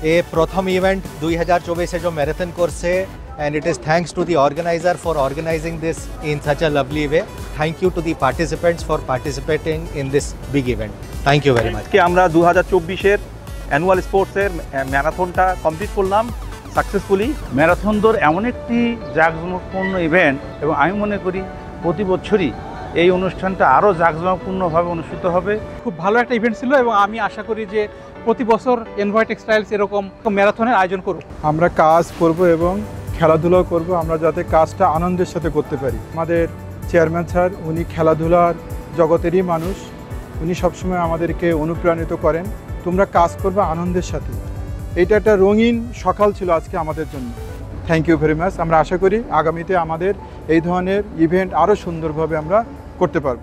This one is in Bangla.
ये प्रथम इवेंट 2024 जो मैराथन कोर्स है and it is thanks to the organizer for organizing this in such a lovely way. Thank you to the participants for participating in this big event. Thank you very much. আজকে আমরা 2024 এর অ্যানুয়াল স্পোর্টসের ম্যারাথনটা কমপ্লিট করলাম সাকসেসফুলি। ম্যারাথন দৌড় এমন একটি জাঁকজমকপূর্ণ ইভেন্ট এবং আমি মনে করি প্রতি বছরই এই অনুষ্ঠানটা আরও জাঁকজমকপূর্ণভাবে অনুষ্ঠিত হবে। খুব ভালো একটা ইভেন্ট ছিল এবং আমি আশা করি যে প্রতি বছর এনভয় টেক্সটাইলস এরকম ম্যারাথনের আয়োজন করুক। আমরা কাজ করব এবং খেলাধুলাও করব, আমরা যাতে কাজটা আনন্দের সাথে করতে পারি। আমাদের চেয়ারম্যান স্যার উনি খেলাধুলার জগতেরই মানুষ, উনি সবসময় আমাদেরকে অনুপ্রাণিত করেন, তোমরা কাজ করবে আনন্দের সাথে। এটা একটা রঙিন সকাল ছিল আজকে আমাদের জন্য। Thank you very much. আমরা আশা করি আগামীতে আমাদের এই ধরনের ইভেন্ট আরও সুন্দরভাবে আমরা করতে পারব।